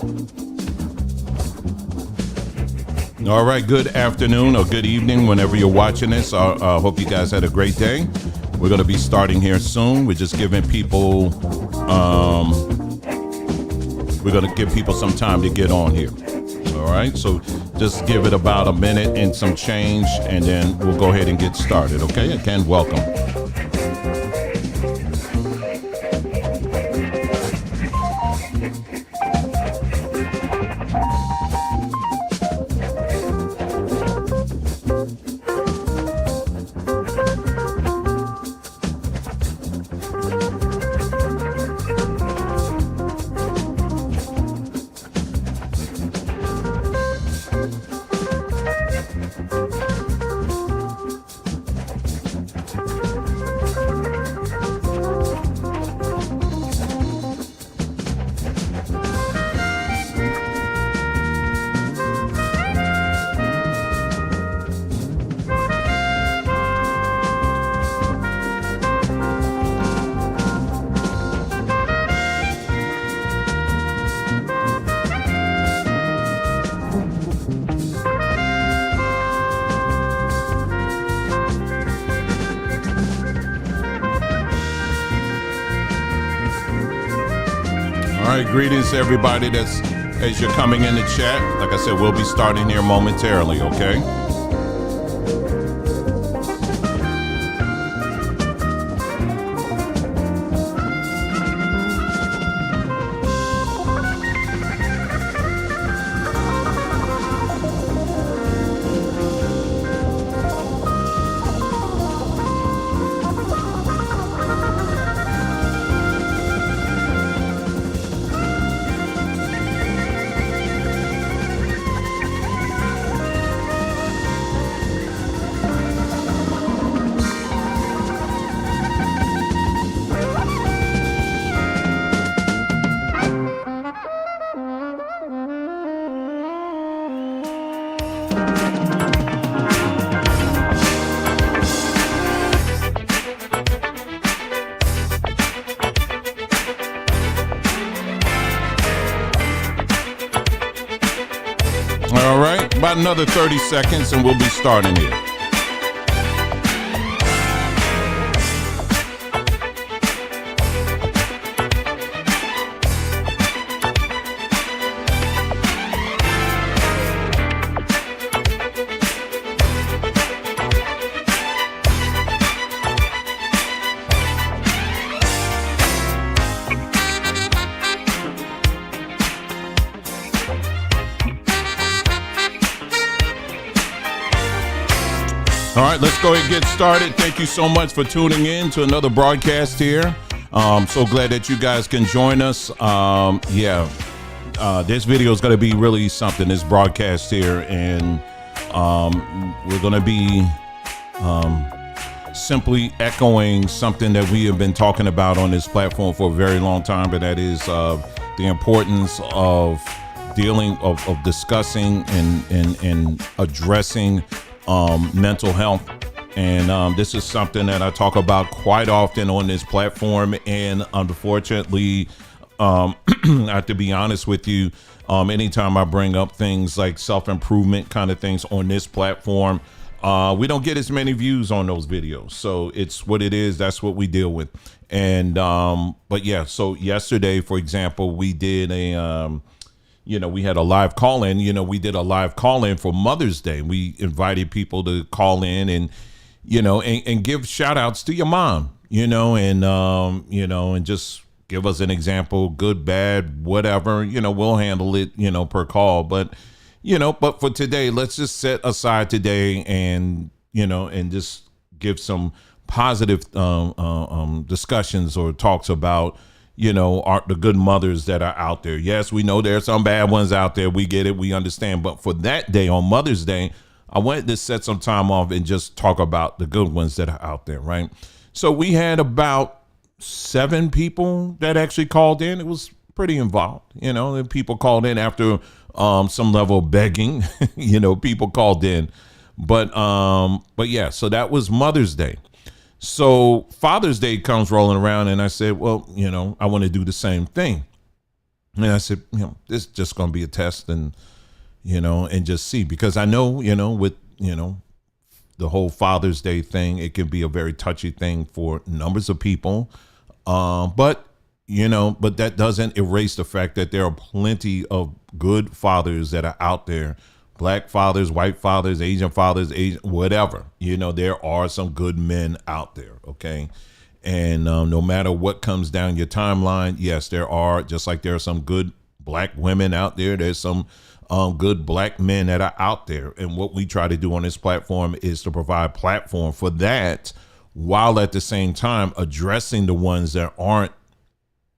All right, good afternoon or good evening whenever you're watching this. I hope you guys had a great day. We're going to be starting here soon. We're just giving people, we're going to give people some time to get on here. All right, so just give it about a minute and some change, and then we'll go ahead and get started. Okay, again, welcome. All right, greetings to everybody as you're coming in the chat. Like I said, we'll be starting here momentarily, okay? All right, about another 30 seconds and we'll be starting here. All right, let's go ahead and get started. Thank you so much for tuning in to another broadcast here. So glad that you guys can join us. This video is going to be really something, this broadcast here. And we're going to be simply echoing something that we have been talking about on this platform for a very long time, but that is the importance of discussing and addressing mental health. And this is something that I talk about quite often on this platform. And unfortunately, I have to be honest with you, anytime I bring up things like self-improvement kind of things on this platform, we don't get as many views on those videos. So it's what it is. That's what we deal with. And but yeah, so yesterday, for example, we did we had a live call-in. We did a live call-in for Mother's Day. We invited people to call in and, and give shout outs to your mom, and just give us an example, good, bad, whatever, we'll handle it, per call. But for today, let's just set aside today and, and just give some positive discussions or talks about, the good mothers that are out there. Yes, we know there are some bad ones out there. We get it. We understand. But for that day, on Mother's Day, I wanted to set some time off and just talk about the good ones that are out there, right? So we had about 7 people that actually called in. It was pretty involved. The people called in after some level of begging. People called in. But yeah, so that was Mother's Day. So Father's Day comes rolling around, and I said, well, I want to do the same thing. And I said, this is just going to be a test, and and just see, because I know, with, the whole Father's Day thing, it can be a very touchy thing for numbers of people. But that doesn't erase the fact that there are plenty of good fathers that are out there. Black fathers, white fathers, Asian fathers, whatever. There are some good men out there. Okay. And no matter what comes down your timeline, yes, there are, just like there are some good black women out there. There's some good black men that are out there. And what we try to do on this platform is to provide platform for that, while at the same time addressing the ones that aren't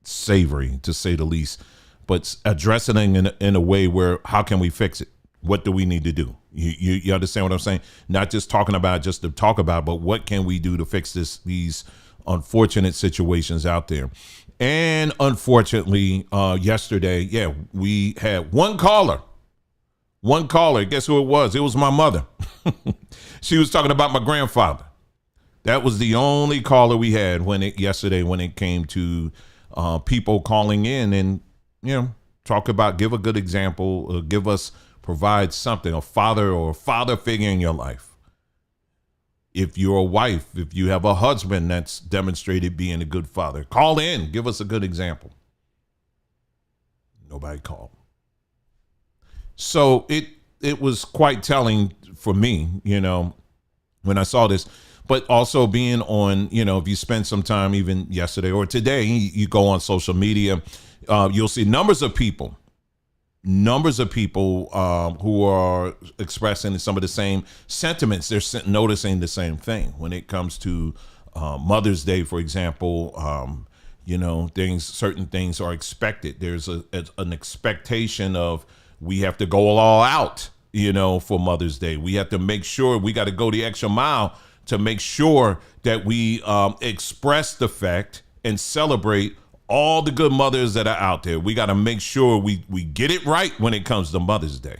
savory, to say the least, but addressing them in a way where, how can we fix it? What do we need to do? You understand what I'm saying? Not just talking about just to talk about, but what can we do to fix these unfortunate situations out there? And unfortunately, yesterday, we had one caller. Guess who it was? It was my mother. She was talking about my grandfather. That was the only caller we had yesterday when it came to people calling in and, talk about, give a good example, provide something, a father or a father figure in your life. If you're a wife, if you have a husband that's demonstrated being a good father, call in, give us a good example. Nobody called. So it was quite telling for me, when I saw this, but also being on, if you spend some time even yesterday or today, you go on social media, you'll see numbers of people who are expressing some of the same sentiments. They're noticing the same thing when it comes to Mother's Day, for example. Certain things are expected. There's an expectation of, we have to go all out, for Mother's Day. We have to make sure, we got to go the extra mile to make sure that we express the fact and celebrate all the good mothers that are out there. We got to make sure we get it right when it comes to Mother's Day.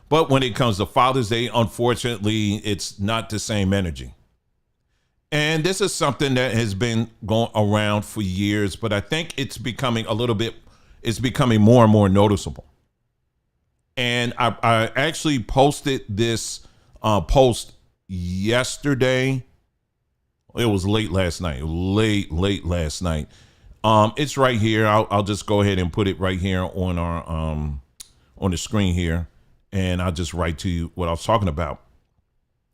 But when it comes to Father's Day, unfortunately, it's not the same energy. And this is something that has been going around for years, but I think it's becoming more and more noticeable. And I actually posted this post yesterday. It was late last night. It's right here. I'll just go ahead and put it right here on our on the screen here, and I'll just write to you what I was talking about.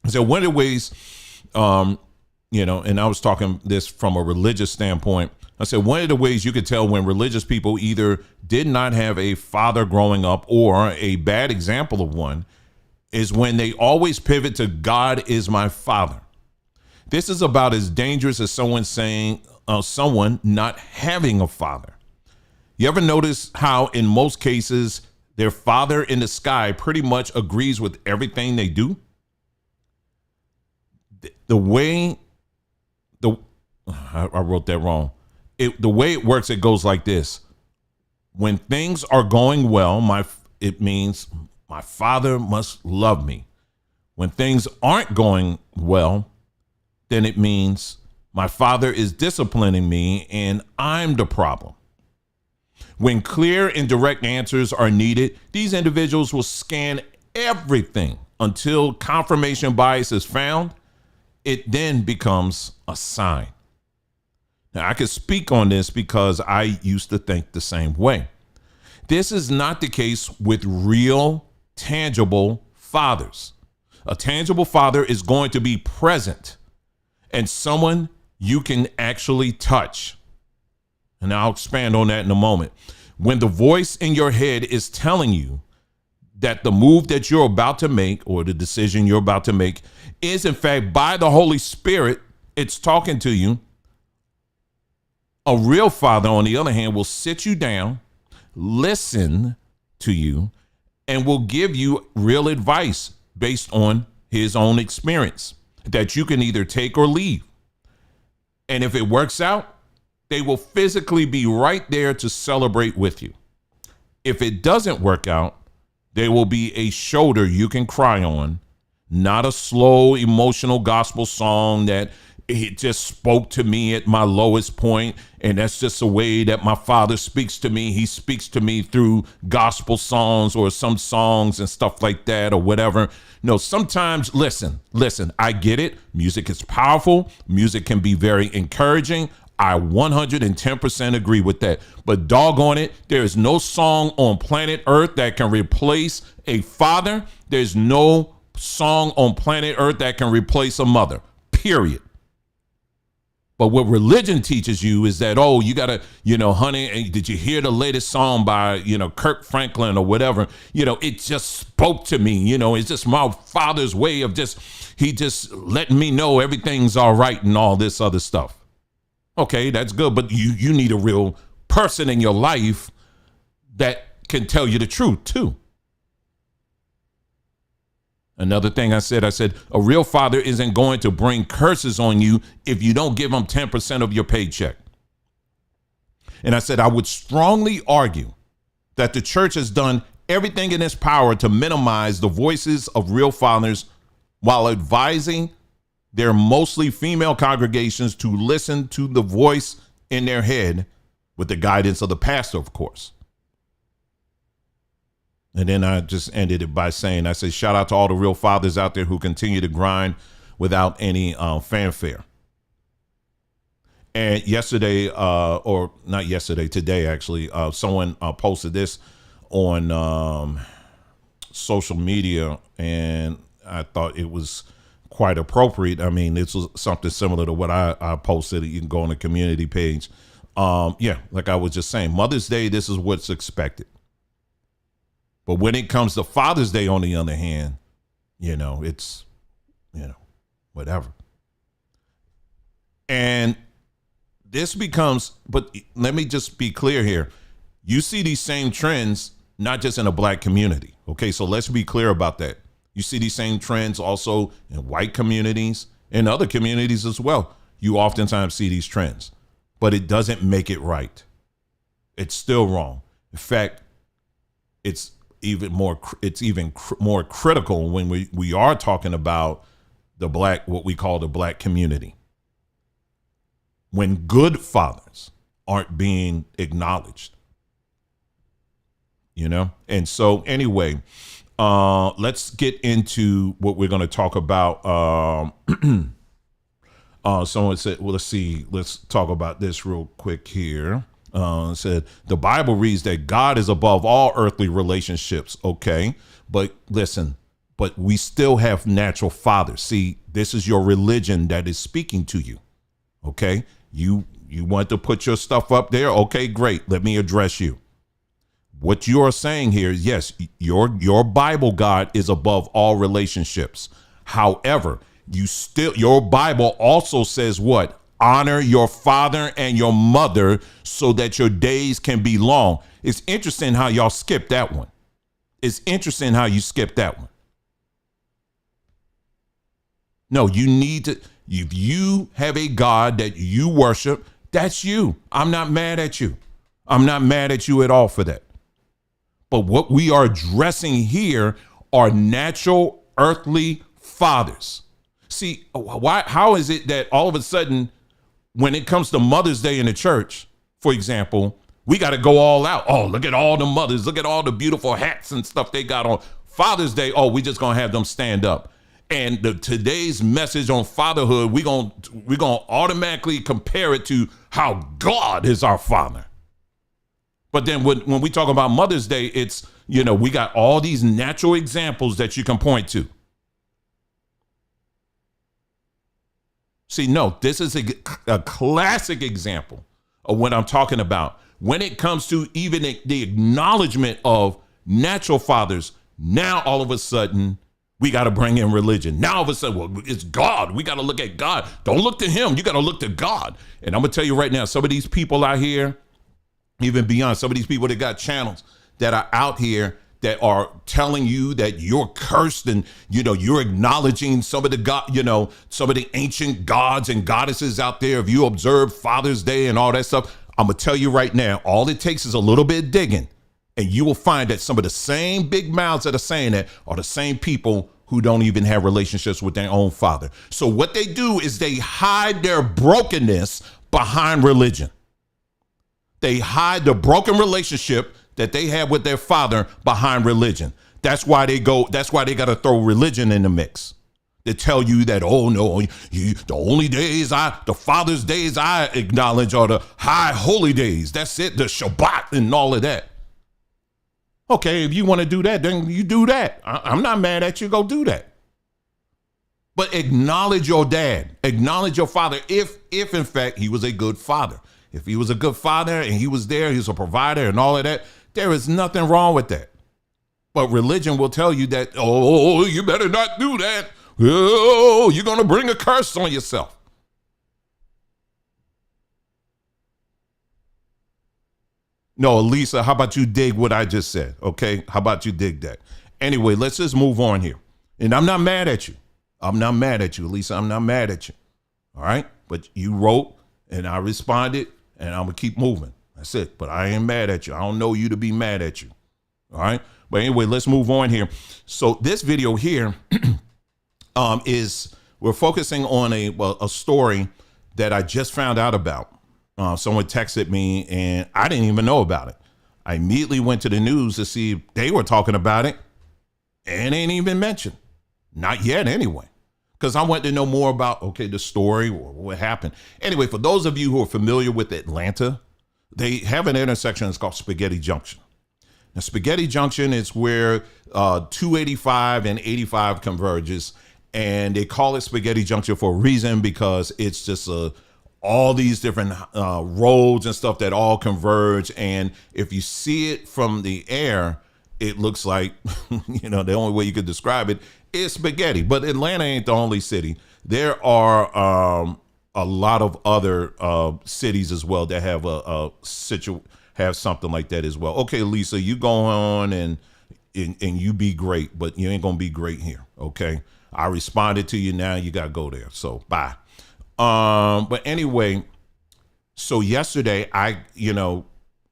So one of the ways, and I was talking this from a religious standpoint. I said one of the ways you could tell when religious people either did not have a father growing up or a bad example of one is when they always pivot to God is my father. This is about as dangerous as someone saying someone not having a father. You ever notice how in most cases their father in the sky pretty much agrees with everything they do? I wrote that wrong. The way it works, it goes like this. When things are going well, it means my father must love me. When things aren't going well, then it means my father is disciplining me and I'm the problem. When clear and direct answers are needed, these individuals will scan everything until confirmation bias is found. It then becomes a sign. Now, I can speak on this because I used to think the same way. This is not the case with real, tangible fathers. A tangible father is going to be present and someone you can actually touch. And I'll expand on that in a moment. When the voice in your head is telling you that the move that you're about to make or the decision you're about to make is in fact by the Holy Spirit, it's talking to you. A real father, on the other hand, will sit you down, listen to you, and will give you real advice based on his own experience that you can either take or leave. And if it works out, they will physically be right there to celebrate with you. If it doesn't work out, there will be a shoulder you can cry on, not a slow, emotional gospel song that it just spoke to me at my lowest point, and that's just the way that my father speaks to me. He speaks to me through gospel songs or some songs and stuff like that or whatever. No, sometimes, listen, I get it. Music is powerful. Music can be very encouraging. I 110% agree with that. But doggone it, there is no song on planet Earth that can replace a father. There's no song on planet Earth that can replace a mother, period. But what religion teaches you is that, oh, you got to, honey, did you hear the latest song by, Kirk Franklin or whatever? It just spoke to me. It's just my father's way of he just letting me know everything's all right and all this other stuff. Okay, that's good. But you need a real person in your life that can tell you the truth, too. Another thing I said, a real father isn't going to bring curses on you if you don't give him 10% of your paycheck. And I said, I would strongly argue that the church has done everything in its power to minimize the voices of real fathers while advising their mostly female congregations to listen to the voice in their head with the guidance of the pastor, of course. And then I just ended it by saying, I said, shout out to all the real fathers out there who continue to grind without any fanfare. And yesterday, or not yesterday, today, actually, someone posted this on social media, and I thought it was quite appropriate. I mean, this was something similar to what I posted. You can go on the community page. Like I was just saying, Mother's Day, this is what's expected. But when it comes to Father's Day, on the other hand, it's, whatever. And this becomes, but let me just be clear here. You see these same trends, not just in the black community. Okay, so let's be clear about that. You see these same trends also in white communities and other communities as well. You oftentimes see these trends, but it doesn't make it right. It's still wrong. In fact, it's even more critical when we are talking about what we call the black community. When good fathers aren't being acknowledged, And so anyway, let's get into what we're going to talk about. Someone said, well, let's talk about this real quick here. Said the Bible reads that God is above all earthly relationships. Okay, but listen, but we still have natural fathers. See, this is your religion that is speaking to you. Okay, you want to put your stuff up there. Okay, great. Let me address you. What you are saying here is, yes, your Bible God is above all relationships. However, your Bible also says what? Honor your father and your mother so that your days can be long. It's interesting how y'all skip that one. It's interesting how you skip that one. No, you need to, if you have a God that you worship, that's you. I'm not mad at you. I'm not mad at you at all for that. But what we are addressing here are natural earthly fathers. See, how is it that all of a sudden, when it comes to Mother's Day in the church, for example, we got to go all out. Oh, look at all the mothers. Look at all the beautiful hats and stuff they got on. Father's Day, oh, we just going to have them stand up. And today's message on fatherhood, we're going to automatically compare it to how God is our father. But then when we talk about Mother's Day, it's, we got all these natural examples that you can point to. See, no, this is a classic example of what I'm talking about. When it comes to even the acknowledgement of natural fathers, now all of a sudden, we got to bring in religion. Now all of a sudden, well, it's God. We got to look at God. Don't look to him. You got to look to God. And I'm going to tell you right now, some of these people out here, even beyond, some of these people that got channels that are out here that are telling you that you're cursed and, you're acknowledging some of the some of the ancient gods and goddesses out there. If you observe Father's Day and all that stuff, I'm going to tell you right now, all it takes is a little bit of digging, and you will find that some of the same big mouths that are saying that are the same people who don't even have relationships with their own father. So what they do is they hide their brokenness behind religion. They hide the broken relationship that they have with their father behind religion. That's why they got to throw religion in the mix. They tell you that, oh no, the only days the Father's days I acknowledge are the high holy days. That's it, the Shabbat and all of that. Okay, if you want to do that, then you do that. I'm not mad at you. Go do that. But acknowledge your dad. Acknowledge your father if in fact he was a good father. If he was a good father and he was there, he was a provider and all of that, there is nothing wrong with that. But religion will tell you that, oh, you better not do that. Oh, you're going to bring a curse on yourself. No, Lisa, how about you dig what I just said? Okay, how about you dig that? Anyway, let's just move on here. And I'm not mad at you. I'm not mad at you, Lisa. I'm not mad at you. All right? But you wrote and I responded and I'm going to keep moving. That's it. But I ain't mad at you. I don't know you to be mad at you. All right? But anyway, let's move on here. So this video here is we're focusing on a story that I just found out about. Someone texted me and I didn't even know about it. I immediately went to the news to see if they were talking about it and ain't even mentioned. Not yet anyway, because I wanted to know more about, the story or what happened. Anyway, for those of you who are familiar with Atlanta, they have an intersection. It's called Spaghetti Junction. Now, Spaghetti Junction is where 285 and 85 converges, and they call it Spaghetti Junction for a reason, because it's just all these different roads and stuff that all converge. And if you see it from the air, it looks like, the only way you could describe it is spaghetti. But Atlanta ain't the only city. There are a lot of other cities as well that have have something like that as well. Okay, Lisa, you go on and you be great, but you ain't gonna be great here. Okay, I responded to you. Now you gotta go there. So bye. But anyway, so yesterday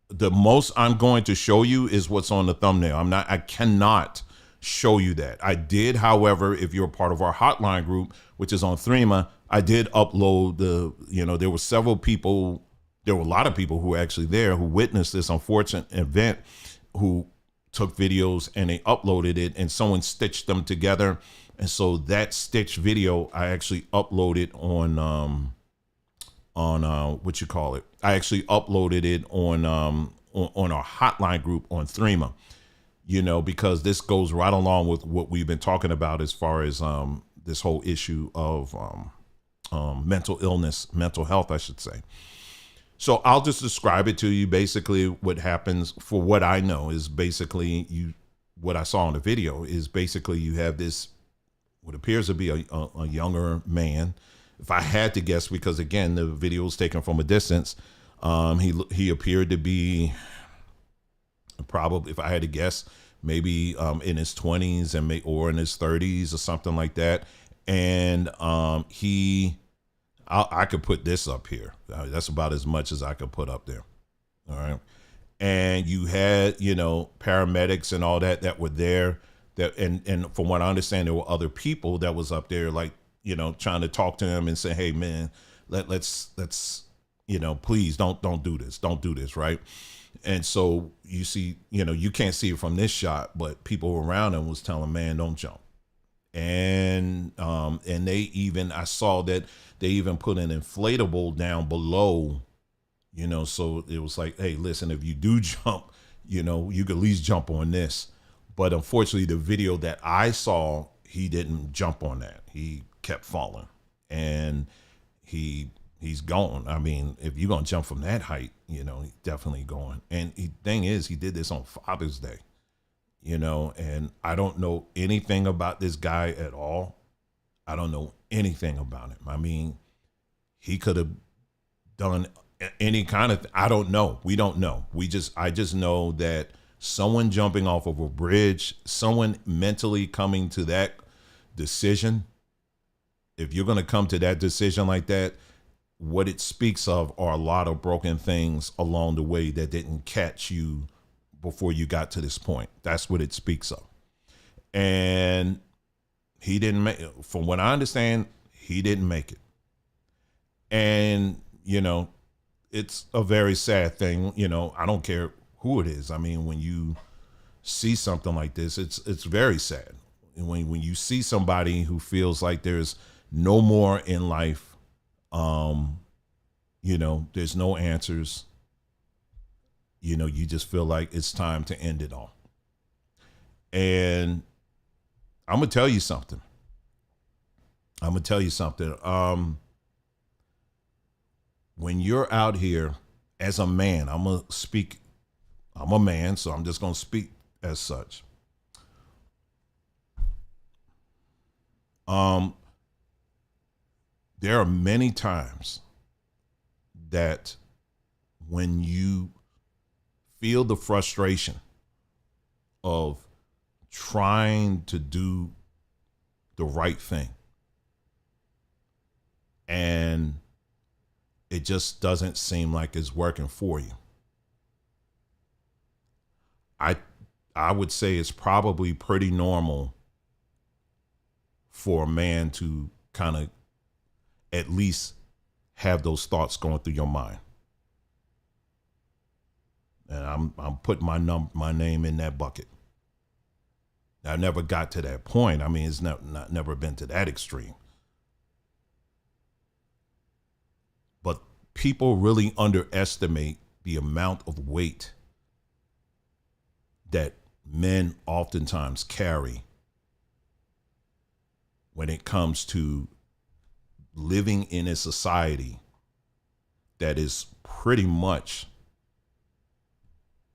the most I'm going to show you is what's on the thumbnail. I cannot show you that. I did, however, if you're a part of our hotline group, which is on Threema, I did upload there were several people, there were a lot of people who were actually there who witnessed this unfortunate event, who took videos and they uploaded it and someone stitched them together. And so that stitched video, I actually uploaded on what you call it. I actually uploaded it on our hotline group on Threema, because this goes right along with what we've been talking about as far as this whole issue of mental illness, mental health, I should say. So I'll just describe it to you. Basically, what happens, for what I know, is basically what I saw in the video is basically you have this, what appears to be a younger man. If I had to guess, because again, the video was taken from a distance, he appeared to be probably, if I had to guess, maybe in his 20s or in his 30s or something like that. And I could put this up here. That's about as much as I could put up there. All right. And you had, paramedics and all that were there. And from what I understand, there were other people that was up there, like, trying to talk to him and say, hey man, let's please don't do this. Don't do this. Right. And so you see, you can't see it from this shot, but people around him was telling, man, don't jump. And I saw that they even put an inflatable down below, so it was like, hey, listen, if you do jump, you could at least jump on this. But unfortunately, the video that I saw, he didn't jump on that. He kept falling, and he's gone. I mean, if you're going to jump from that height, he's definitely going. And the thing is, he did this on Father's Day, and I don't know anything about this guy at all. I don't know anything about him. I mean, he could have done any kind of, I don't know. We don't know. I just know that someone jumping off of a bridge, someone mentally coming to that decision, if you're going to come to that decision like that, what it speaks of are a lot of broken things along the way that didn't catch you before you got to this point. That's what it speaks of. And He didn't make, from what I understand, he didn't make it. And, it's a very sad thing. I don't care who it is. I mean, when you see something like this, it's very sad. And when you see somebody who feels like there's no more in life, there's no answers, you just feel like it's time to end it all. And I'm gonna tell you something. When you're out here as a man, I'm a man, so I'm just gonna speak as such. Um, there are many times that when you feel the frustration of trying to do the right thing and it just doesn't seem like it's working for you. I would say it's probably pretty normal for a man to kind of at least have those thoughts going through your mind. And I'm putting my name in that bucket. I never got to that point. I mean, it's never been to that extreme. But people really underestimate the amount of weight that men oftentimes carry when it comes to living in a society that is pretty much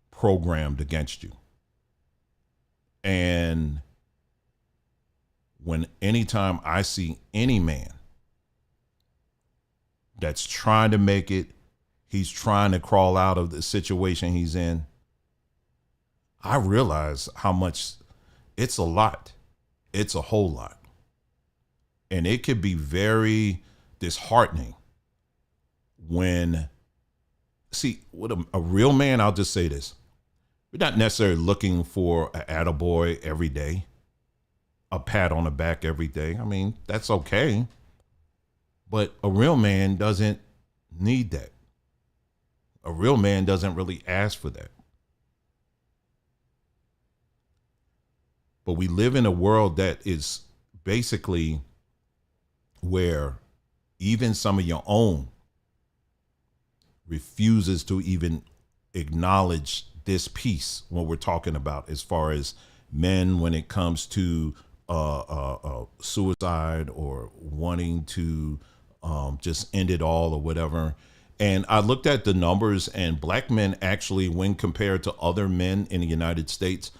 programmed against you. And anytime I see any man that's trying to make it, he's trying to crawl out of the situation he's in, I realize how much it's a lot. It's a whole lot. And it could be very disheartening when, with a real man, I'll just say this. We're not necessarily looking for an attaboy every day, a pat on the back every day. I mean, that's okay. But a real man doesn't need that. A real man doesn't really ask for that. But we live in a world that is basically where even some of your own refuses to even acknowledge this piece when we're talking about as far as men when it comes to suicide or wanting to just end it all or whatever. And I looked at the numbers, and black men actually, when compared to other men in the United States,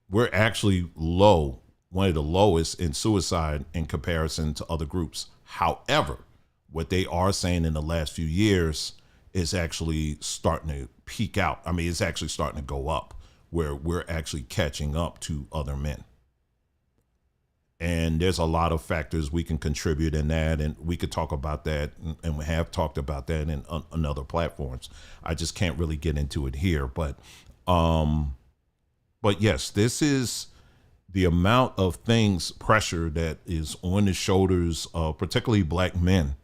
we're actually low, one of the lowest in suicide in comparison to other groups. However, what they are saying in the last few years is actually starting to peak out. I mean, it's actually starting to go up, where we're actually catching up to other men. And there's a lot of factors we can contribute in that, and we could talk about that, and we have talked about that on other platforms. I just can't really get into it here, but yes, this is the amount of pressure that is on the shoulders of particularly black men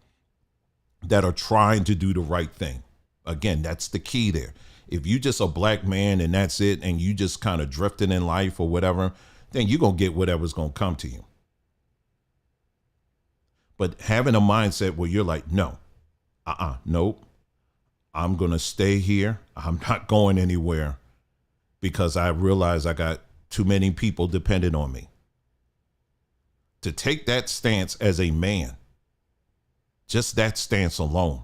that are trying to do the right thing. Again, that's the key there. If you just a black man and that's it, and you just kind of drifting in life or whatever, then you're going to get whatever's going to come to you. But having a mindset where you're like, no, nope, I'm going to stay here. I'm not going anywhere because I realize I got too many people dependent on me. To take that stance as a man, just that stance alone,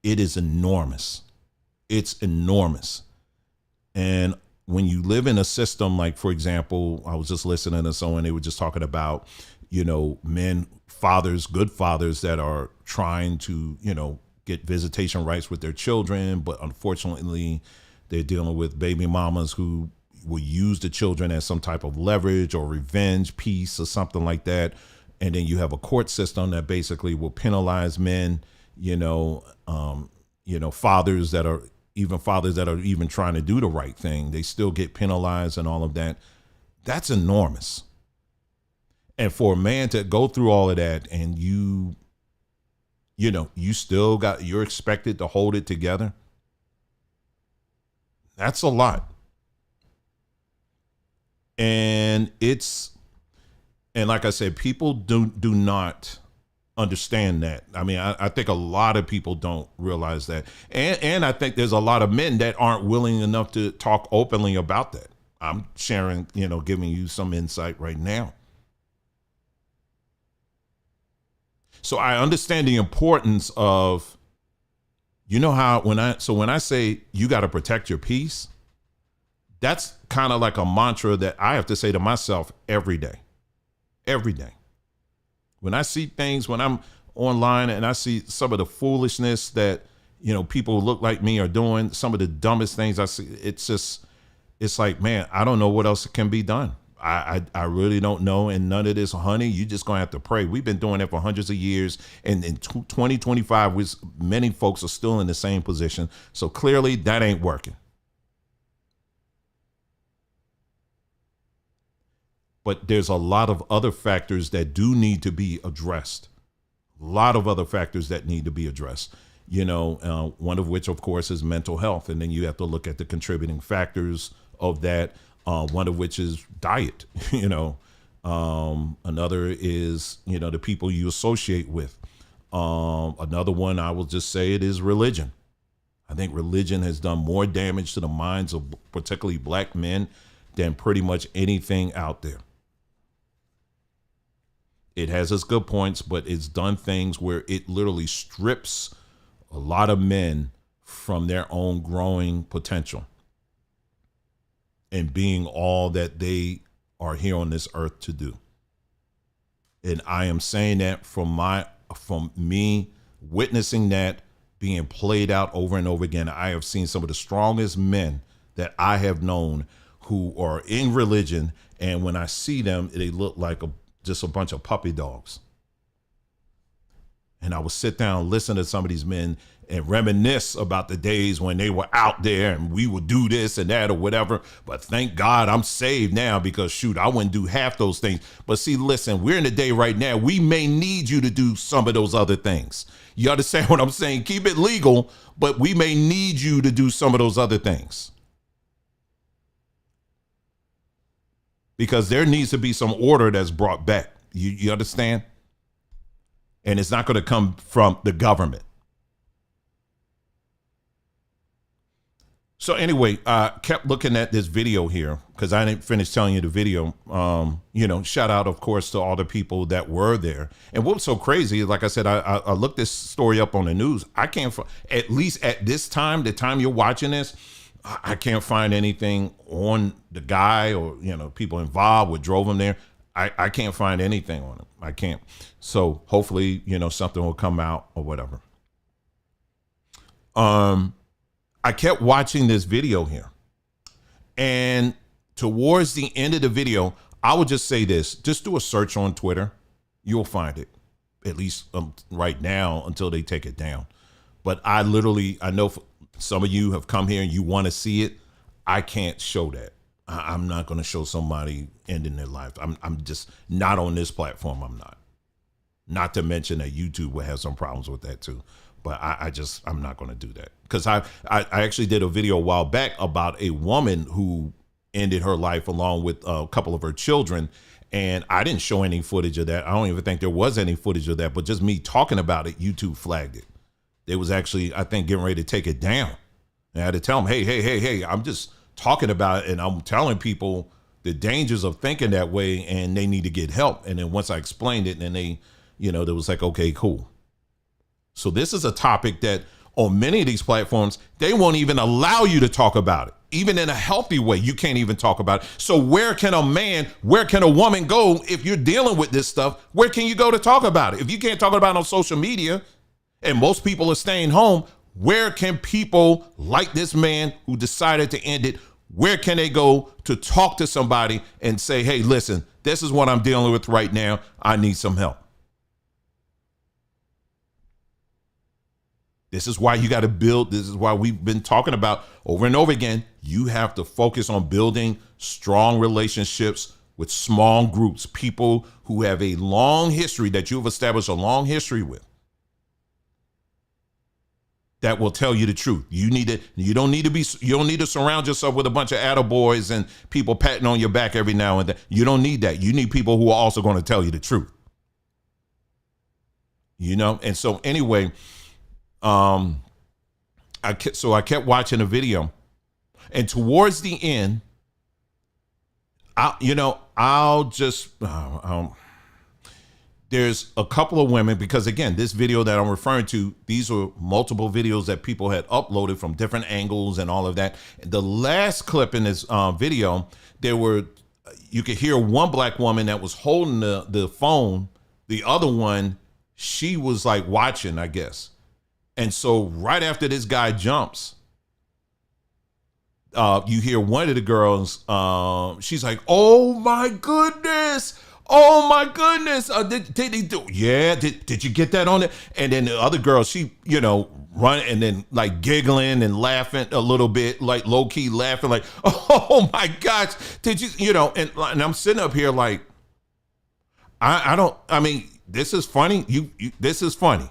it is enormous. It's enormous. And when you live in a system like, for example, I was just listening to someone, they were just talking about, men, fathers, good fathers that are trying to, get visitation rights with their children. But unfortunately, they're dealing with baby mamas who will use the children as some type of leverage or revenge piece or something like that. And then you have a court system that basically will penalize men, fathers that are even trying to do the right thing. They still get penalized and all of that. That's enormous. And for a man to go through all of that and you still you're expected to hold it together. That's a lot. And like I said, people do not understand that. I mean, I think a lot of people don't realize that. And I think there's a lot of men that aren't willing enough to talk openly about that. I'm sharing, giving you some insight right now. So I understand the importance of, how when I say you got to protect your peace, that's kind of like a mantra that I have to say to myself every day. Every day. When I see things, when I'm online and I see some of the foolishness that, people who look like me are doing, some of the dumbest things I see, it's like, man, I don't know what else can be done. I really don't know. And none of this, honey, you just going to have to pray. We've been doing it for hundreds of years. And in 2025, many folks are still in the same position. So clearly that ain't working. But there's a lot of other factors that do need to be addressed. A lot of other factors that need to be addressed. One of which, of course, is mental health. And then you have to look at the contributing factors of that. One of which is diet, another is, the people you associate with. Another one, I will just say it is religion. I think religion has done more damage to the minds of particularly black men than pretty much anything out there. It has its good points, but it's done things where it literally strips a lot of men from their own growing potential and being all that they are here on this earth to do. And I am saying that from me witnessing that being played out over and over again. I have seen some of the strongest men that I have known who are in religion, and when I see them, they look like just a bunch of puppy dogs. And I would sit down and listen to some of these men and reminisce about the days when they were out there and we would do this and that or whatever. But thank God I'm saved now, because shoot, I wouldn't do half those things. But see, listen, we're in the day right now. We may need you to do some of those other things. You understand what I'm saying? Keep it legal, but we may need you to do some of those other things. Because there needs to be some order that's brought back. You understand? And it's not going to come from the government. So anyway, I kept looking at this video here because I didn't finish telling you the video. Shout out, of course, to all the people that were there. And what was so crazy is, like I said, I looked this story up on the news. I can't, at least at this time, the time you're watching this, I can't find anything on the guy or, people involved what drove him there. I can't find anything on him. I can't. So hopefully, something will come out or whatever. I kept watching this video here, and towards the end of the video, I would just say this: just do a search on Twitter. You'll find it, at least right now, until they take it down. But I know some of you have come here and you want to see it. I can't show that. I'm not going to show somebody ending their life. I'm just not on this platform. I'm not to mention that YouTube will have some problems with that too. But I'm not going to do that, because I actually did a video a while back about a woman who ended her life along with a couple of her children. And I didn't show any footage of that. I don't even think there was any footage of that, but just me talking about it, YouTube flagged it. They was actually, I think, getting ready to take it down. And I had to tell them, hey, I'm just talking about it, and I'm telling people the dangers of thinking that way, and they need to get help. And then once I explained it, and then they was like, okay, cool. So this is a topic that on many of these platforms, they won't even allow you to talk about it. Even in a healthy way, you can't even talk about it. So where can a woman go if you're dealing with this stuff? Where can you go to talk about it? If you can't talk about it on social media, and most people are staying home, where can people like this man who decided to end it, where can they go to talk to somebody and say, hey, listen, this is what I'm dealing with right now. I need some help. This is why you got to build. This is why we've been talking about over and over again. You have to focus on building strong relationships with small groups, people who have a long history that you've established a long history with, that will tell you the truth. You don't need to surround yourself with a bunch of attaboys and people patting on your back every now and then. You don't need that. You need people who are also going to tell you the truth. And so anyway, I kept watching the video, and towards the end, there's a couple of women, because again, this video that I'm referring to, these are multiple videos that people had uploaded from different angles and all of that. The last clip in this video, you could hear one black woman that was holding the phone. The other one, she was like watching, I guess. And so right after this guy jumps, you hear one of the girls, she's like, "Oh my goodness. Oh my goodness. Did he do? Yeah. Did you get that on it?" And then the other girl, she, run and then like giggling and laughing a little bit, like low key laughing, like, "Oh my gosh. Did you, and I'm sitting up here like, I mean, this is funny. This is funny.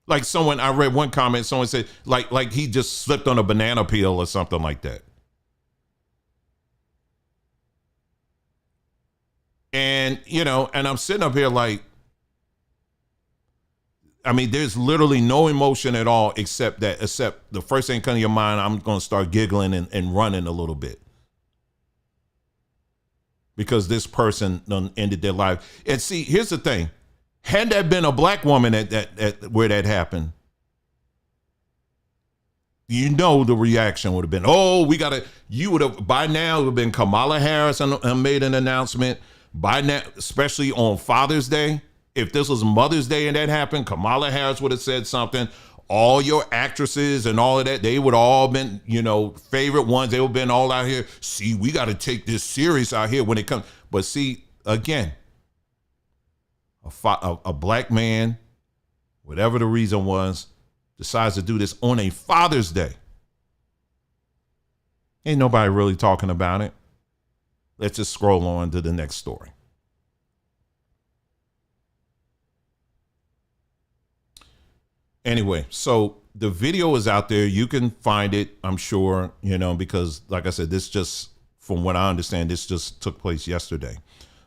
Like I read one comment, someone said like he just slipped on a banana peel or something like that. And, and I'm sitting up here like, I mean, there's literally no emotion at all except the first thing coming to your mind, I'm going to start giggling and running a little bit. Because this person done ended their life. And see, here's the thing. Had that been a black woman at where that happened, the reaction would have been, "Oh, you would have, by now, it would have been Kamala Harris and made an announcement. By now, especially on Father's Day, if this was Mother's Day and that happened, Kamala Harris would have said something. All your actresses and all of that, they would all been, favorite ones. They would have been all out here. See, we got to take this serious out here when it comes." But see, again, a black man, whatever the reason was, decides to do this on a Father's Day. Ain't nobody really talking about it. Let's just scroll on to the next story. Anyway, so the video is out there. You can find it, I'm sure, because like I said, this just, from what I understand, this just took place yesterday.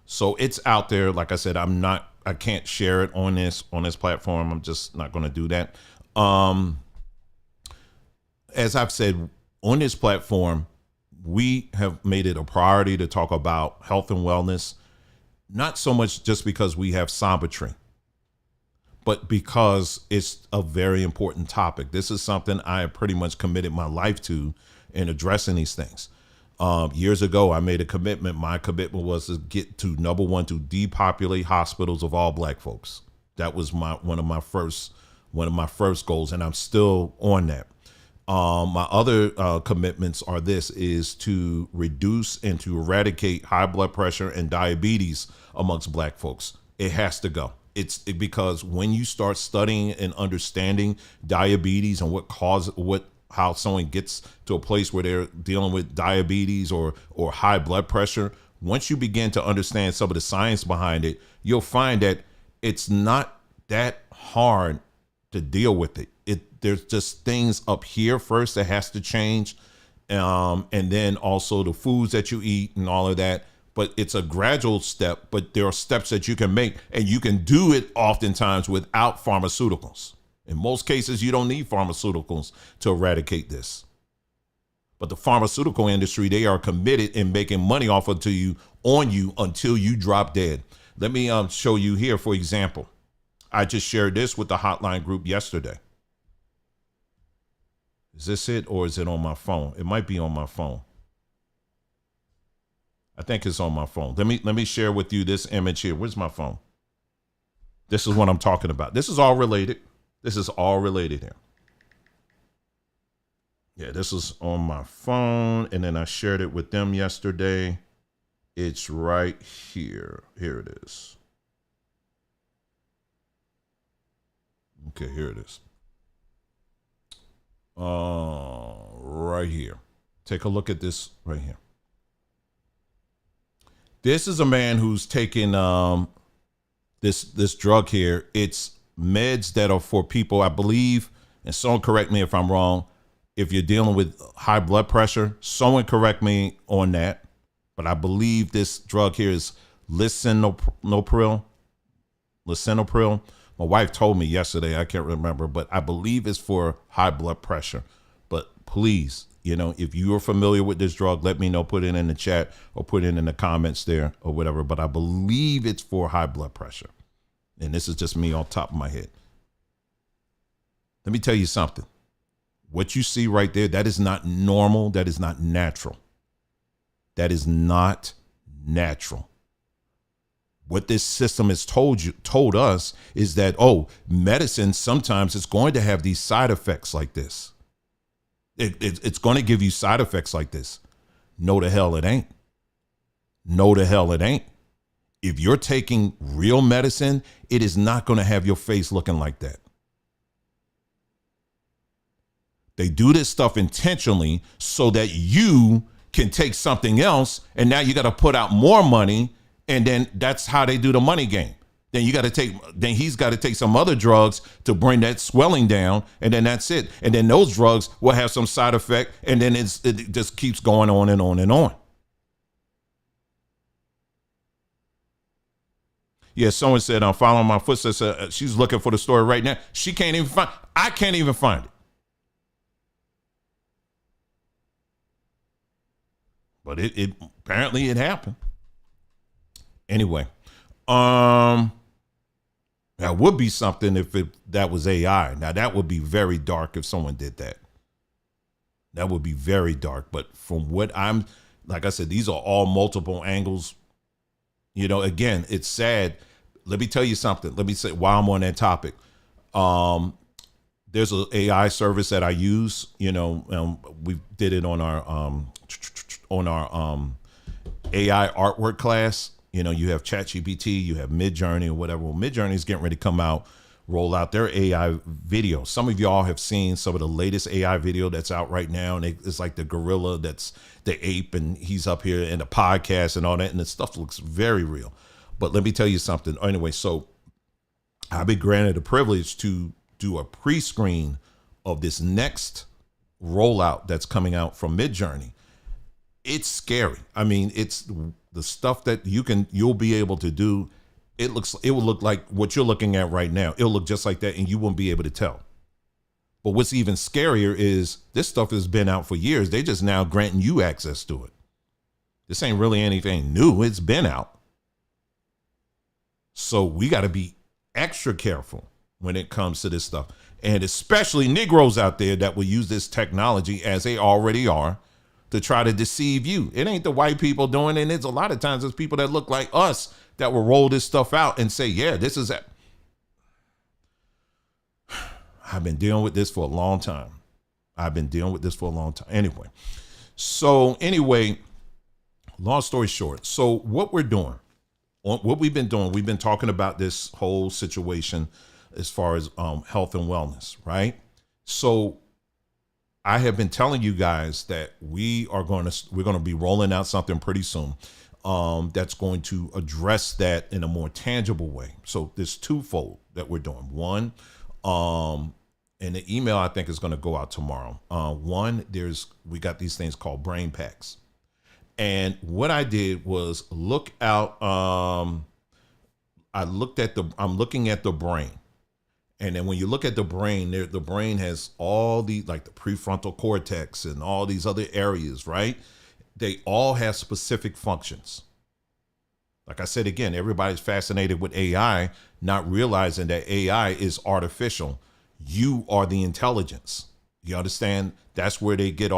So it's out there. Like I said, I can't share it on this platform. I'm just not going to do that. As I've said, on this platform, we have made it a priority to talk about health and wellness, not so much just because we have Sambatry, but because it's a very important topic. This is something I have pretty much committed my life to in addressing these things. Years ago, I made a commitment. My commitment was to get to, number one, to depopulate hospitals of all black folks. That was one of my first goals, and I'm still on that. My other commitments is to reduce and to eradicate high blood pressure and diabetes amongst black folks. It has to go. Because when you start studying and understanding diabetes and how someone gets to a place where they're dealing with diabetes or high blood pressure, once you begin to understand some of the science behind it, you'll find that it's not that hard to deal with it. There's just things up here first that has to change, and then also the foods that you eat and all of that. But it's a gradual step, but there are steps that you can make, and you can do it oftentimes without pharmaceuticals. In most cases, you don't need pharmaceuticals to eradicate this. But the pharmaceutical industry, they are committed in making money off of you until you drop dead. Let me show you here, for example. I just shared this with the hotline group yesterday. Is this it, or is it on my phone? It might be on my phone. I think it's on my phone. Let me share with you this image here. Where's my phone? This is what I'm talking about. This is all related. This is all related here. Yeah, this is on my phone, and then I shared it with them yesterday. It's right here. Here it is. Okay, here it is. Right here. Take a look at this right here. This is a man who's taking this drug here. It's meds that are for people, I believe, and someone correct me if I'm wrong. If you're dealing with high blood pressure, someone correct me on that. But I believe this drug here is lisinopril. Lisinopril. My wife told me yesterday, I can't remember, but I believe it's for high blood pressure. But please, if you are familiar with this drug, let me know, put it in the chat or put it in the comments there or whatever. But I believe it's for high blood pressure. And this is just me on top of my head. Let me tell you something. What you see right there, that is not normal. That is not natural. That is not natural. What this system has told us is that, medicine sometimes is going to have these side effects like this. It's going to give you side effects like this. No, the hell it ain't. No, the hell it ain't. If you're taking real medicine, it is not going to have your face looking like that. They do this stuff intentionally so that you can take something else, and now you got to put out more money, and then that's how they do the money game. Then he's got to take some other drugs to bring that swelling down, and then that's it. And then those drugs will have some side effect, and then it just keeps going on and on and on. Yeah, someone said, I'm following my footsteps. She's looking for the story right now. She can't even find it. I can't even find it. But it apparently it happened. Anyway, that would be something if that was AI. Now that would be very dark if someone did that. That would be very dark. But from what like I said, these are all multiple angles. Again, it's sad. Let me tell you something. Let me say while I'm on that topic. There's an AI service that I use. We did it on our AI artwork class. You have ChatGPT, you have Midjourney or whatever. Well, Midjourney is getting ready to come out, roll out their AI video. Some of y'all have seen some of the latest AI video that's out right now. And it's like the gorilla, that's the ape, and he's up here in the podcast and all that. And the stuff looks very real. But let me tell you something. Anyway, so I've been granted the privilege to do a pre-screen of this next rollout that's coming out from Midjourney. It's scary. I mean, it's the stuff that you'll be able to do. It will look like what you're looking at right now. It'll look just like that, and you won't be able to tell. But what's even scarier is this stuff has been out for years. They just now granting you access to it. This ain't really anything new. It's been out. So we got to be extra careful when it comes to this stuff. And especially Negroes out there that will use this technology, as they already are, to try to deceive you. It ain't the white people doing it. And it's a lot of times it's people that look like us that will roll this stuff out and say, yeah, this is it. I've been dealing with this for a long time. Anyway, long story short. So what we're doing, what we've been doing, we've been talking about this whole situation as far as health and wellness, right? So I have been telling you guys that we're going to be rolling out something pretty soon that's going to address that in a more tangible way. So there's twofold that we're doing. One, and the email I think is going to go out tomorrow. One, we got these things called brain packs. And what I did was look out. I'm looking at the brain. And then when you look at the brain, the brain has all the, like the prefrontal cortex and all these other areas, right? They all have specific functions. Like I said, again, everybody's fascinated with AI, not realizing that AI is artificial. You are the intelligence. You understand? That's where they get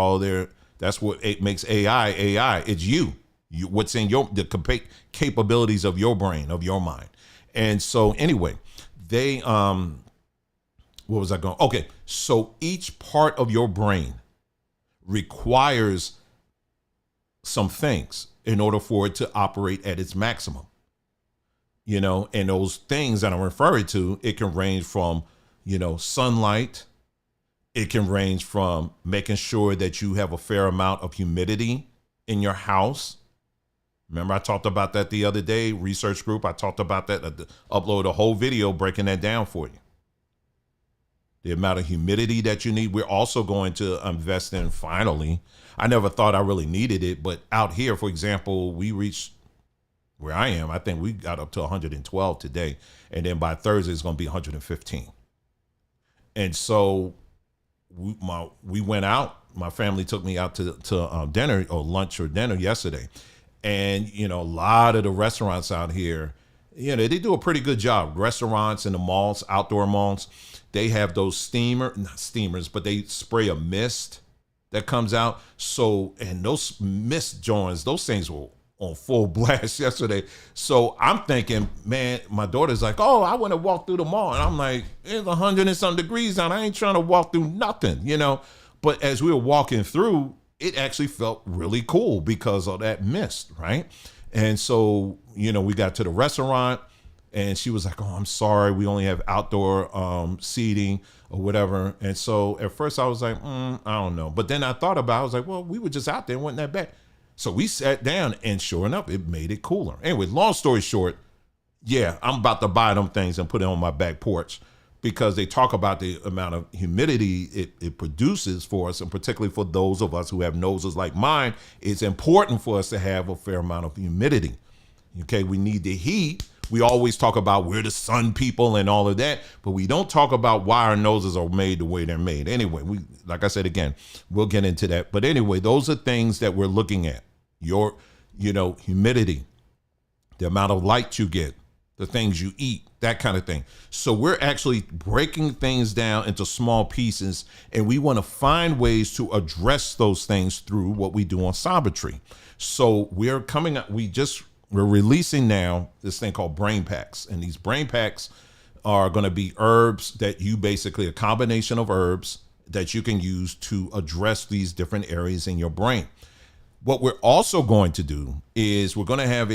that's what it makes AI. It's you. What's in the capabilities of your brain, of your mind. And so anyway, what was I going? Okay. So each part of your brain requires some things in order for it to operate at its maximum. And those things that I'm referring to, it can range from, sunlight. It can range from making sure that you have a fair amount of humidity in your house. Remember, I talked about that the other day, research group. I talked about that, upload a whole video breaking that down for you. The amount of humidity that you need. We're also going to invest in, finally, I never thought I really needed it, but out here, for example, we reached where I am. I think we got up to 112 today. And then by Thursday, it's going to be 115. And so we went out. My family took me out to dinner or lunch or dinner yesterday. And, you know, a lot of the restaurants out here, you know, they do a pretty good job. Restaurants and the malls, outdoor malls, they have those not steamers, but they spray a mist that comes out. So, and those mist joints, those things were on full blast yesterday. So I'm thinking, man, my daughter's like, oh, I want to walk through the mall. And I'm like, it's 100 and some degrees out. I ain't trying to walk through nothing, you know. But as we were walking through, it actually felt really cool because of that mist, right? And so, you know, we got to the restaurant and she was like, oh, I'm sorry, we only have outdoor seating or whatever. And so at first I was like, I don't know. But then I thought about it. I was like, well, we were just out there, wasn't that bad? So we sat down and sure enough, it made it cooler. Anyway, long story short, yeah, I'm about to buy them things and put it on my back porch because they talk about the amount of humidity it produces for us, and particularly for those of us who have noses like mine, it's important for us to have a fair amount of humidity. Okay, we need the heat. We always talk about we're the sun people and all of that, but we don't talk about why our noses are made the way they're made. Anyway, like I said, again, we'll get into that. But anyway, those are things that we're looking at. Your, you know, humidity, the amount of light you get, the things you eat, that kind of thing. So we're actually breaking things down into small pieces, and we want to find ways to address those things through what we do on Sabbatry. So we're coming up, we're releasing now this thing called brain packs. And these brain packs are going to be herbs that you basically, a combination of herbs that you can use to address these different areas in your brain. What we're also going to do is we're going to have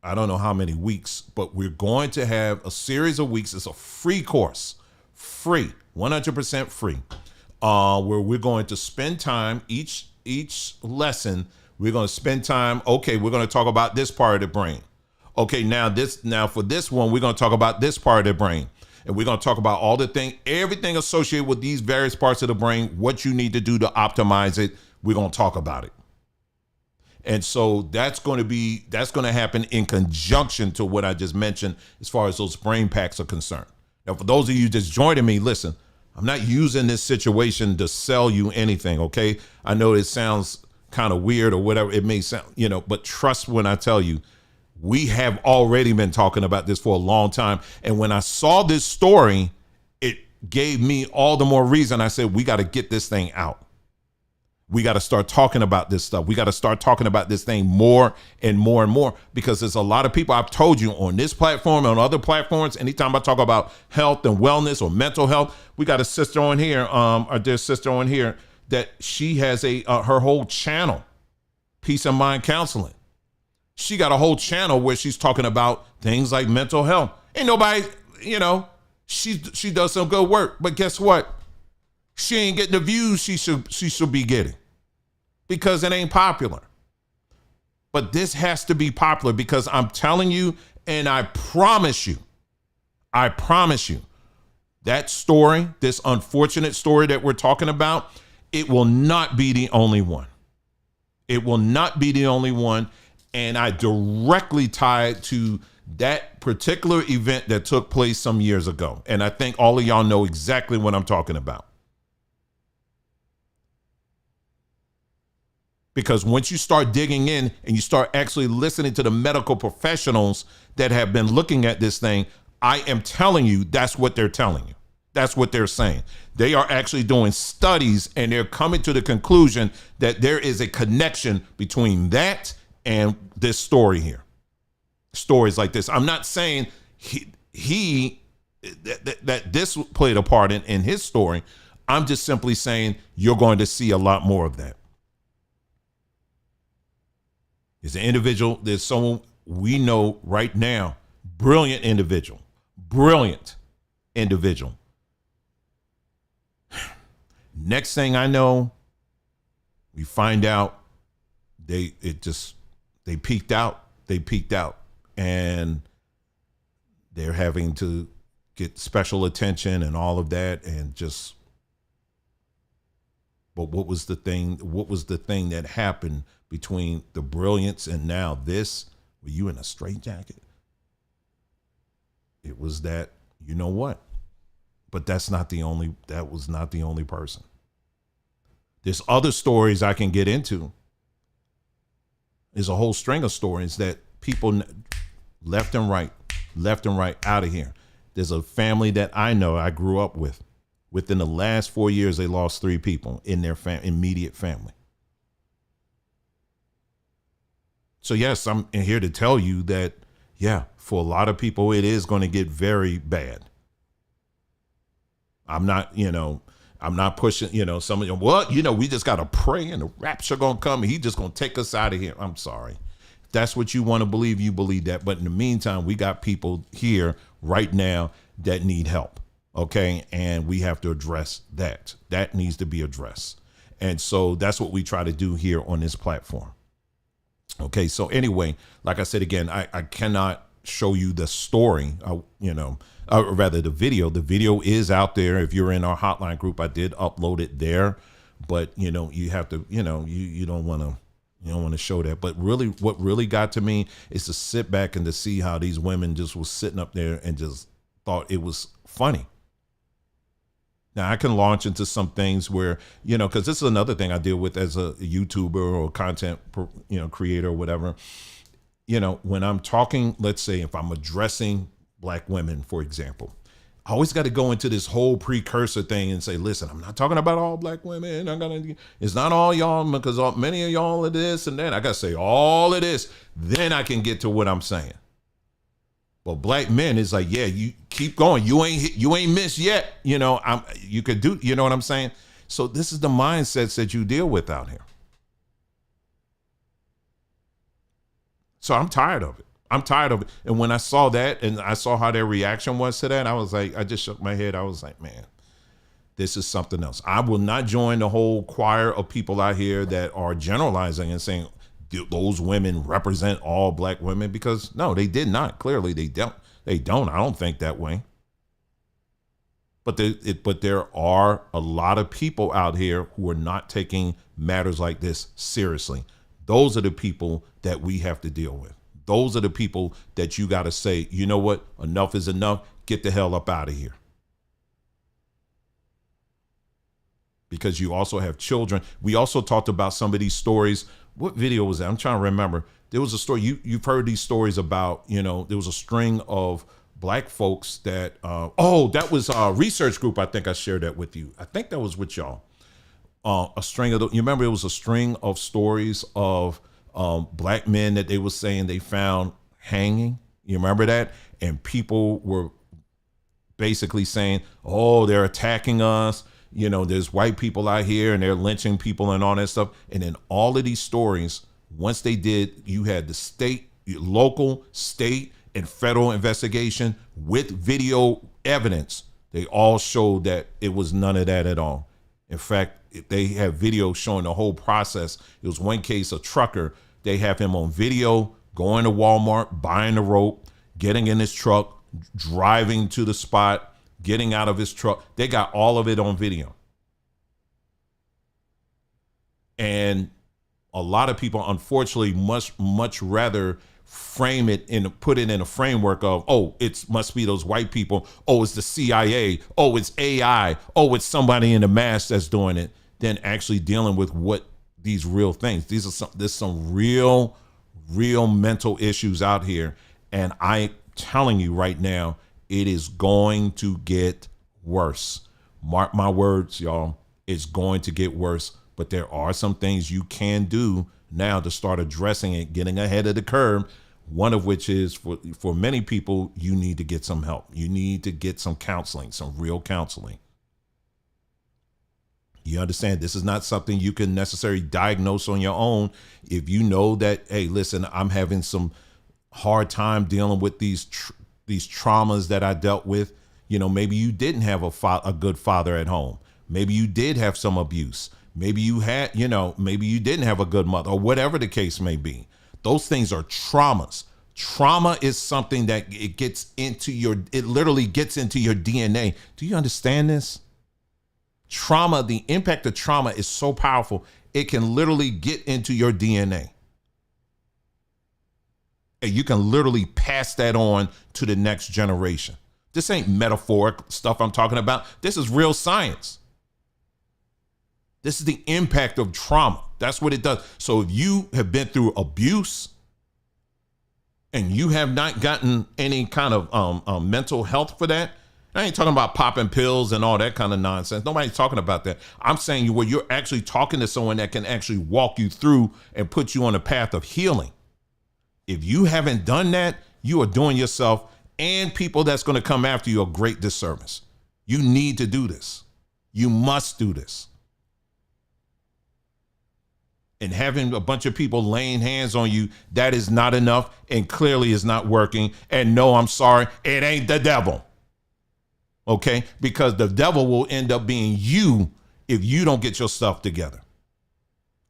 I don't know how many weeks, but we're going to have a series of weeks. It's a free course, free, 100% free, where we're going to spend time each lesson. We're going to spend time. Okay, we're going to talk about this part of the brain. Okay, now for this one, we're going to talk about this part of the brain. And we're going to talk about all the everything associated with these various parts of the brain, what you need to do to optimize it. We're going to talk about it. And so that's going to happen in conjunction to what I just mentioned as far as those brain packs are concerned. Now, for those of you just joining me, listen, I'm not using this situation to sell you anything, okay? I know it sounds kind of weird or whatever it may sound, you know, but trust when I tell you, we have already been talking about this for a long time. And when I saw this story, it gave me all the more reason. I said, we got to get this thing out. We got to start talking about this stuff. We got to start talking about this thing more and more and more, because there's a lot of people, I've told you, on this platform and on other platforms, anytime I talk about health and wellness or mental health, we got a sister on here, our dear sister on here, that she has her whole channel, Peace of Mind Counseling. She got a whole channel where she's talking about things like mental health. Ain't nobody, you know, she does some good work, but guess what? She ain't getting the views she should be getting, because it ain't popular. But this has to be popular, because I'm telling you, and I promise you, that story, this unfortunate story that we're talking about, it will not be the only one. It will not be the only one. And I directly tie it to that particular event that took place some years ago. And I think all of y'all know exactly what I'm talking about. Because once you start digging in and you start actually listening to the medical professionals that have been looking at this thing, I am telling you, that's what they're telling you. That's what they're saying. They are actually doing studies, and they're coming to the conclusion that there is a connection between that and this story here. Stories like this. I'm not saying that this played a part in his story. I'm just simply saying you're going to see a lot more of that. There's an individual, there's someone we know right now, brilliant individual. Next thing I know, we find out it just they peaked out. They peaked out, and they're having to get special attention and all of that, and just. But what was the thing? What was the thing that happened between the brilliance and now this? Were you in a straitjacket? It was that, you know what? But that was not the only person. There's other stories I can get into. There's a whole string of stories that people left and right out of here. There's a family that I know I grew up with. Within the last 4 years, they lost 3 people in their immediate family. So yes, I'm here to tell you that, yeah, for a lot of people, it is going to get very bad. I'm not pushing, some of them, we just got to pray and the rapture going to come and he just going to take us out of here. I'm sorry. If that's what you want to believe, you believe that. But in the meantime, we got people here right now that need help. Okay. And we have to address that. That needs to be addressed. And so that's what we try to do here on this platform. Okay. So anyway, like I said, again, I cannot show you the story, rather the video. The video is out there. If you're in our hotline group, I did upload it there, but you have to, you don't want to show that. But really, what really got to me is to sit back and to see how these women just was sitting up there and just thought it was funny. Now I can launch into some things where, because this is another thing I deal with as a YouTuber or content, creator or whatever. When I'm talking, let's say if I'm addressing Black women, for example, I always got to go into this whole precursor thing and say, listen, I'm not talking about all Black women. It's not all y'all, because many of y'all are this and that. I got to say all of this. Then I can get to what I'm saying. But Black men is like, yeah, you keep going. You ain't missed yet. You could do, you know what I'm saying? So this is the mindsets that you deal with out here. So I'm tired of it. And when I saw that and I saw how their reaction was to that, I was like, I just shook my head. I was like, man, this is something else. I will not join the whole choir of people out here that are generalizing and saying those women represent all Black women, because no, they did not. Clearly they don't. I don't think that way. But there are a lot of people out here who are not taking matters like this seriously. Those are the people that we have to deal with. Those are the people that you got to say, you know what? Enough is enough. Get the hell up out of here. Because you also have children. We also talked about some of these stories. What video was that? I'm trying to remember. There was a story. You've heard these stories about, there was a string of Black folks that, that was a research group. I think I shared that with you. I think that was with y'all. A string of, you remember it was a string of stories of Black men that they were saying they found hanging. You remember that? And people were basically saying, oh, they're attacking us. There's white people out here and they're lynching people and all that stuff. And then all of these stories, once they did, you had the state, local, state, and federal investigation with video evidence. They all showed that it was none of that at all. In fact, they have video showing the whole process. It was one case, a trucker, they have him on video, going to Walmart, buying the rope, getting in his truck, driving to the spot, getting out of his truck. They got all of it on video. And a lot of people, unfortunately, much rather frame it and put it in a framework of, oh, it must be those white people. Oh, it's the CIA. Oh, it's AI. Oh, it's somebody in the mask that's doing it, than actually dealing with what these real things. There's some real mental issues out here. And I'm telling you right now, it is going to get worse. Mark my words, y'all. It's going to get worse. But there are some things you can do now to start addressing it, getting ahead of the curve. One of which is for many people, you need to get some help. You need to get some counseling, some real counseling. You understand, this is not something you can necessarily diagnose on your own. If you know that, hey, listen, I'm having some hard time dealing with these traumas that I dealt with. Maybe you didn't have a good father at home. Maybe you did have some abuse. Maybe you had, maybe you didn't have a good mother, or whatever the case may be. Those things are traumas. Trauma is something that it literally gets into your DNA. Do you understand this? Trauma, the impact of trauma is so powerful, it can literally get into your DNA. And you can literally pass that on to the next generation. This ain't metaphoric stuff I'm talking about. This is real science. This is the impact of trauma. That's what it does. So if you have been through abuse and you have not gotten any kind of mental health for that, I ain't talking about popping pills and all that kind of nonsense. Nobody's talking about that. I'm saying where you're actually talking to someone that can actually walk you through and put you on a path of healing. If you haven't done that, you are doing yourself and people that's going to come after you a great disservice. You need to do this. You must do this. And having a bunch of people laying hands on you, that is not enough and clearly is not working. And no, I'm sorry, it ain't the devil. Okay? Because the devil will end up being you if you don't get your stuff together.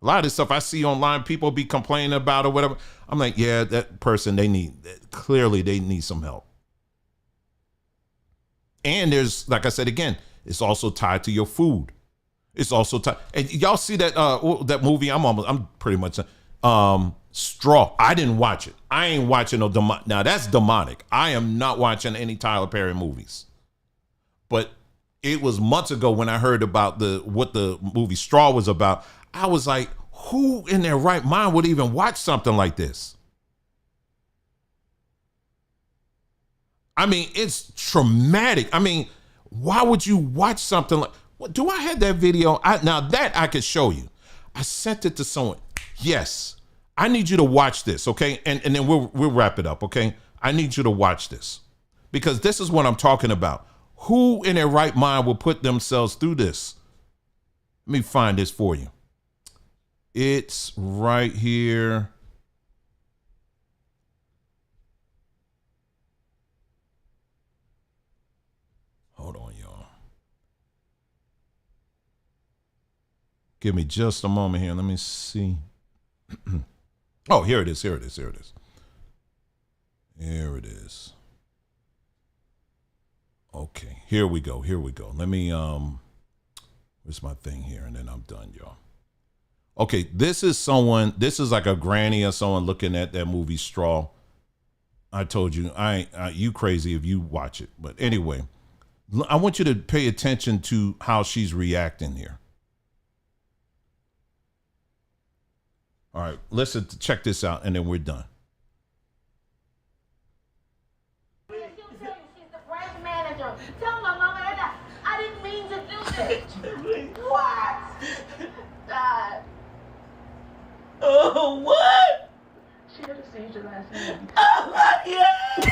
A lot of this stuff I see online, people be complaining about or whatever. I'm like, yeah, that person, clearly they need some help. And there's, like I said again, it's also tied to your food. It's also tied. And y'all see that movie? I'm pretty much Straw. I didn't watch it. I ain't watching no demonic. Now that's demonic. I am not watching any Tyler Perry movies. But it was months ago when I heard about what the movie Straw was about. I was like, who in their right mind would even watch something like this? I mean, it's traumatic. I mean, why would you watch something like, do I have that video? Now that I could show you. I sent it to someone. Yes, I need you to watch this, okay? And then we'll wrap it up, okay? I need you to watch this because this is what I'm talking about. Who in their right mind will put themselves through this? Let me find this for you. It's right here. Hold on, y'all. Give me just a moment here. Let me see. Oh, here it is. Here it is. Here it is. Here it is. Okay, here we go. Here we go. Let me, where's my thing here? And then I'm done, y'all. Okay, this is like a granny or someone looking at that movie Straw. I told you, you crazy if you watch it. But anyway, I want you to pay attention to how she's reacting here. All right, listen, check this out, and then we're done. Tell my mama that I didn't mean to do that. What? Oh, what? She had to change your last name. Oh, my God.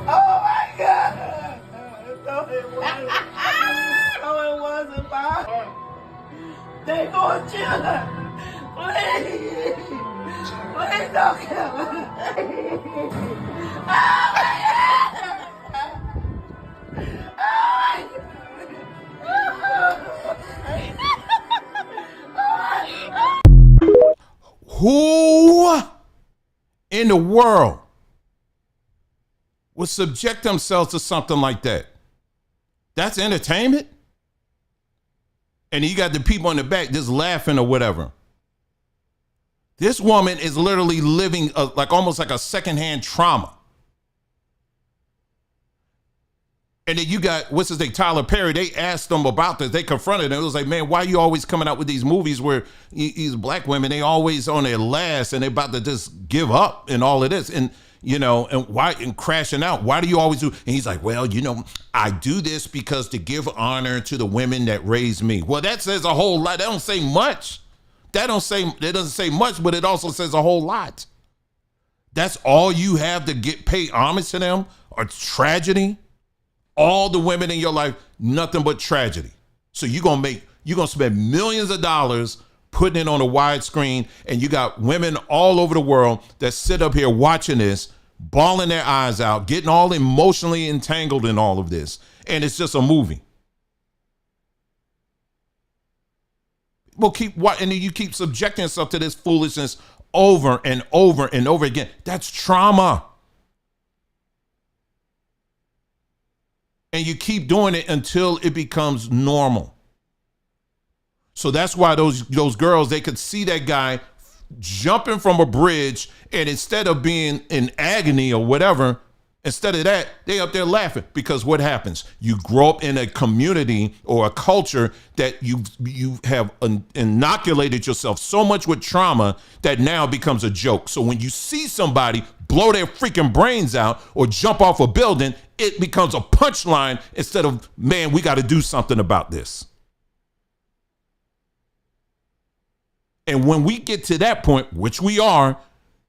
Oh, my God. No, it wasn't. No, it wasn't, Bob. They gonna kill her. Please. Please don't kill her. Oh, my God. Who in the world would subject themselves to something like that? That's entertainment? And you got the people in the back just laughing or whatever. This woman is literally living almost like a secondhand trauma. And then you got, what's his name, Tyler Perry. They asked them about this. They confronted him. It was like, man, why are you always coming out with these movies where these black women, they always on their last and they about to just give up and all of this. And, and crashing out. Why do you always do? And he's like, well, I do this because to give honor to the women that raised me. Well, that says a whole lot. That don't say much. That doesn't say much, but it also says a whole lot. That's all you have to pay homage to them, or tragedy. All the women in your life, nothing but tragedy. So you're gonna spend millions of dollars putting it on a widescreen, and you got women all over the world that sit up here watching this, bawling their eyes out, getting all emotionally entangled in all of this. And it's just a movie. Well, and then you keep subjecting yourself to this foolishness over and over and over again. That's trauma. And you keep doing it until it becomes normal. So that's why those girls, they could see that guy jumping from a bridge, and instead of being in agony or whatever, instead of that, they up there laughing. Because what happens? You grow up in a community or a culture that you have inoculated yourself so much with trauma that now becomes a joke. So when you see somebody blow their freaking brains out or jump off a building, it becomes a punchline instead of, man, we got to do something about this. And when we get to that point, which we are,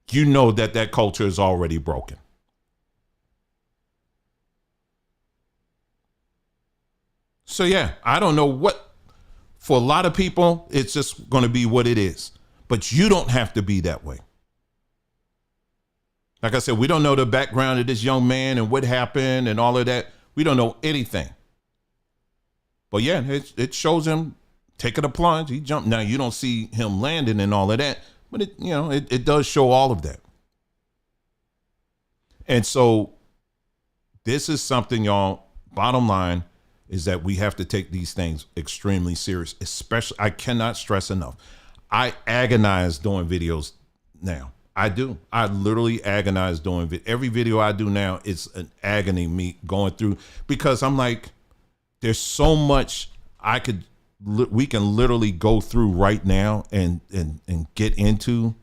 you know that culture is already broken. So yeah, I don't know what, for a lot of people, it's just going to be what it is. But you don't have to be that way. Like I said, we don't know the background of this young man and what happened and all of that. We don't know anything. But yeah, it shows him taking a plunge. He jumped. Now you don't see him landing and all of that, but it does show all of that. And so this is something, y'all, bottom line is that we have to take these things extremely serious, especially, I cannot stress enough. I agonize doing videos now. I do. I literally agonize doing every video I do now. It's an agony, me going through, because I'm like, there's so much we can literally go through right now and get into.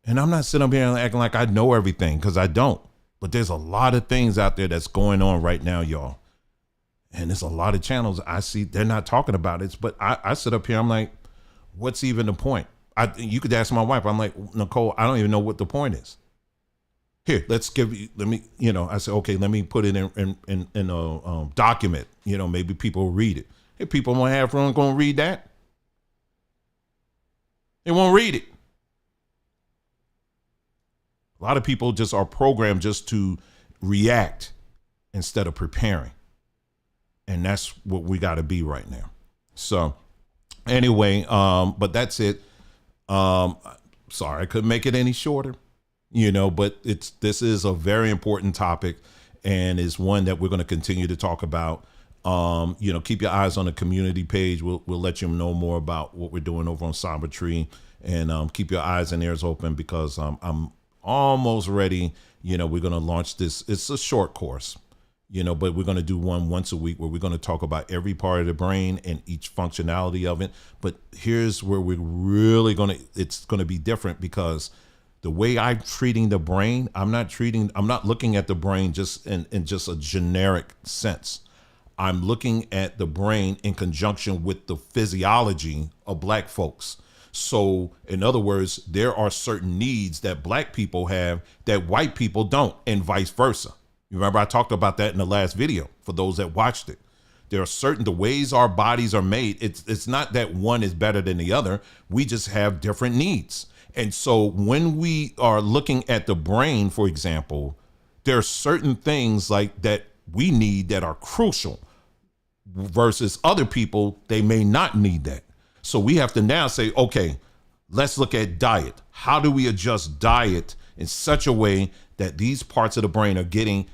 And I'm not sitting up here and acting like I know everything, because I don't. But there's a lot of things out there that's going on right now, y'all. And there's a lot of channels I see, they're not talking about it. But I sit up here, I'm like, what's even the point? You could ask my wife. I'm like, Nicole, I don't even know what the point is. Here, I said, okay, let me put it in a document. Maybe people will read it. If people won't have room, going to read that. They won't read it. A lot of people just are programmed just to react instead of preparing. And that's what we got to be right now. So anyway, but that's it. Sorry, I couldn't make it any shorter, but this is a very important topic, and is one that we're going to continue to talk about. Keep your eyes on the community page. We'll let you know more about what we're doing over on Cyber Tree, and keep your eyes and ears open, because I'm almost ready. We're going to launch this. It's a short course, but we're going to do one once a week where we're going to talk about every part of the brain and each functionality of it. But here's where we're really it's going to be different, because the way I'm treating the brain, I'm not looking at the brain just in just a generic sense. I'm looking at the brain in conjunction with the physiology of Black folks. So in other words, there are certain needs that Black people have that white people don't, and vice versa. You remember I talked about that in the last video for those that watched it. There are the ways our bodies are made. It's not that one is better than the other. We just have different needs. And so when we are looking at the brain, for example, there are certain things like that we need that are crucial, versus other people, they may not need that. So we have to now say, okay, let's look at diet. How do we adjust diet in such a way that these parts of the brain are getting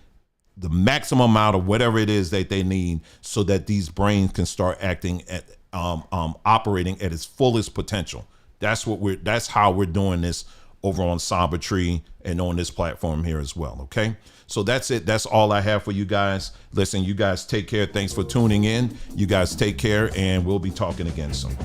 the maximum amount of whatever it is that they need, so that these brains can start acting at operating at its fullest potential. That's how we're doing this over on Cyber Tree and on this platform here as well. Okay. So that's it. That's all I have for you guys. Listen, you guys take care. Thanks for tuning in. You guys take care, and we'll be talking again soon.